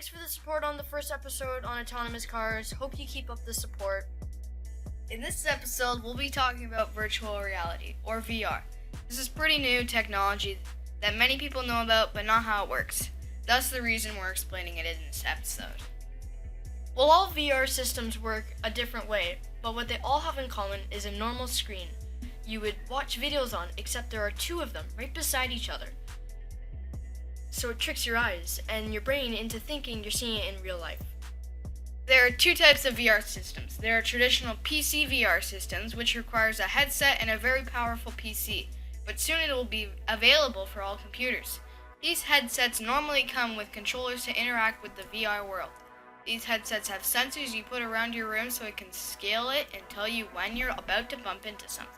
thanks for the support on the first episode on autonomous cars. Hope you keep up the support. In this episode, we'll be talking about virtual reality, or VR. This is pretty new technology that many people know about, but not how it works. That's the reason we're explaining it in this episode. Well, all VR systems work a different way, but what they all have in common is a normal screen you would watch videos on, except there are two of them right beside each other. So it tricks your eyes and your brain into thinking you're seeing it in real life. There are two types of VR systems. There are traditional PC VR systems, which requires a headset and a very powerful PC, but soon it will be available for all computers. These headsets normally come with controllers to interact with the VR world. These headsets have sensors you put around your room so it can scale it and tell you when you're about to bump into something.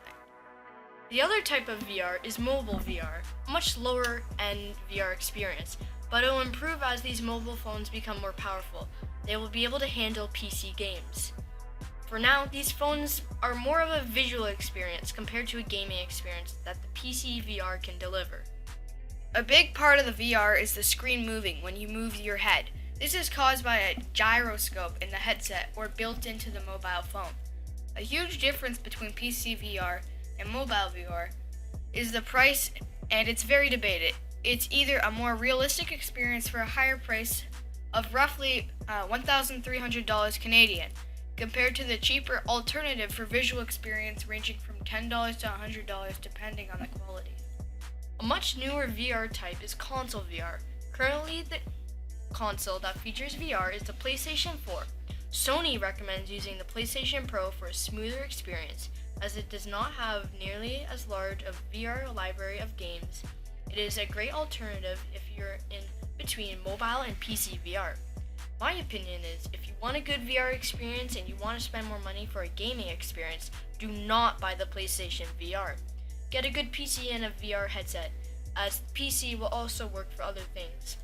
The other type of VR is mobile VR, a much lower end VR experience, but it will improve as these mobile phones become more powerful. They will be able to handle PC games. For now, these phones are more of a visual experience compared to a gaming experience that the PC VR can deliver. A big part of the VR is the screen moving when you move your head. This is caused by a gyroscope in the headset or built into the mobile phone. A huge difference between PC VR and mobile VR is the price, and it's very debated. It's either a more realistic experience for a higher price of roughly $1,300 Canadian, compared to the cheaper alternative for visual experience ranging from $10 to $100 depending on the quality. A much newer VR type is console VR. Currently, the console that features VR is the PlayStation 4. Sony recommends using the PlayStation Pro for a smoother experience, as it does not have nearly as large a VR library of games. It is a great alternative if you're in between mobile and PC VR. My opinion is, if you want a good VR experience and you want to spend more money for a gaming experience, do not buy the PlayStation VR. Get a good PC and a VR headset, as the PC will also work for other things.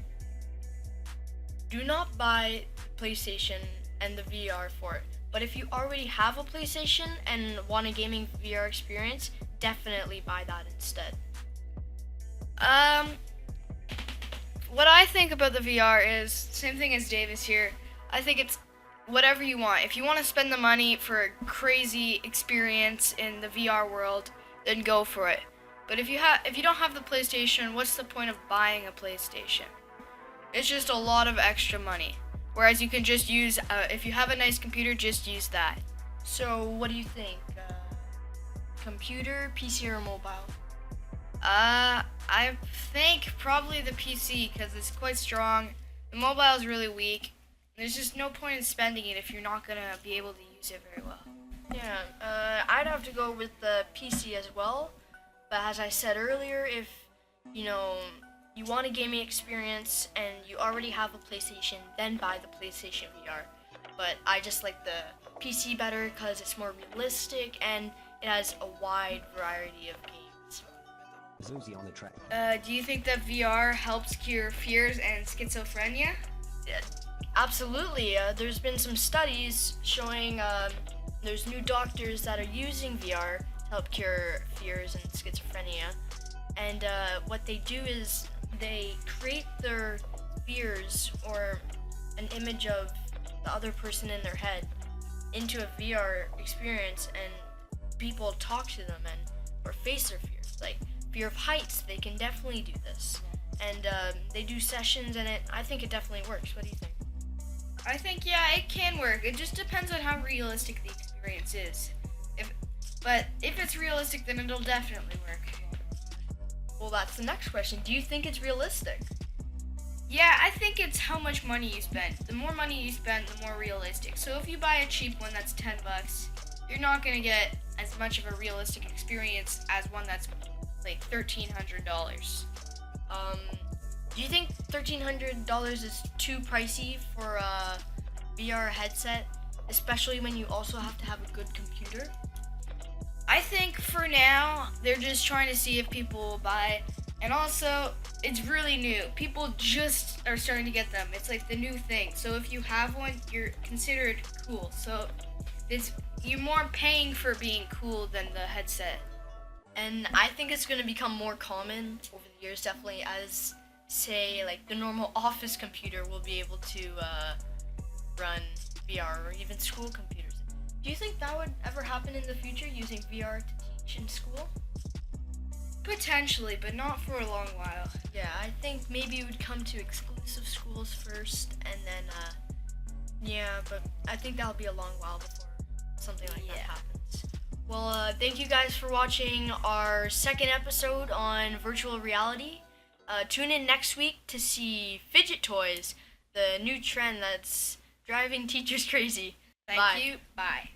Do not buy the PlayStation and the VR for it, but if you already have a PlayStation and want a gaming VR experience, definitely buy that instead. What I think about the VR is same thing as Davis here. I think it's whatever you want. If you want to spend the money for a crazy experience in the VR world, then go for it. But if you don't have the PlayStation, what's the point of buying a PlayStation? It's just a lot of extra money. Whereas you can just use, if you have a nice computer, just use that. So what do you think? Computer, PC, or mobile? I think probably the PC because it's quite strong. The mobile is really weak. There's just no point in spending it if you're not gonna be able to use it very well. Yeah, I'd have to go with the PC as well. But as I said earlier, if you want a gaming experience and you already have a PlayStation, then buy the PlayStation VR. But I just like the PC better because it's more realistic and it has a wide variety of games. Zuzi on the track. Do you think that VR helps cure fears and schizophrenia? Yeah, absolutely. There's been some studies showing there's new doctors that are using VR to help cure fears and schizophrenia. And what they do is they create their fears or an image of the other person in their head into a VR experience, and people talk to them or face their fears. Like fear of heights, they can definitely do this. And they do sessions, and I think it definitely works. What do you think? I think, yeah, it can work. It just depends on how realistic the experience is. But if it's realistic, then it'll definitely work. Well, that's the next question. Do you think it's realistic? Yeah, I think it's how much money you spend. The more money you spend, the more realistic. So if you buy a cheap one that's $10, you're not gonna get as much of a realistic experience as one that's like $1,300. Do you think $1,300 is too pricey for a VR headset, especially when you also have to have a good computer? I think for now, they're just trying to see if people will buy. And also, it's really new. People just are starting to get them. It's like the new thing. So if you have one, you're considered cool. So you're more paying for being cool than the headset. And I think it's going to become more common over the years, definitely, as say like the normal office computer will be able to run VR, or even school computers. Do you think that would ever happen in the future, using VR to teach in school? Potentially, but not for a long while. Yeah, I think maybe it would come to exclusive schools first, and then yeah, but I think that'll be a long while before something like that Yeah. happens. Well, thank you guys for watching our second episode on virtual reality. Tune in next week to see fidget toys, the new trend that's driving teachers crazy. Thank Bye. you. Bye.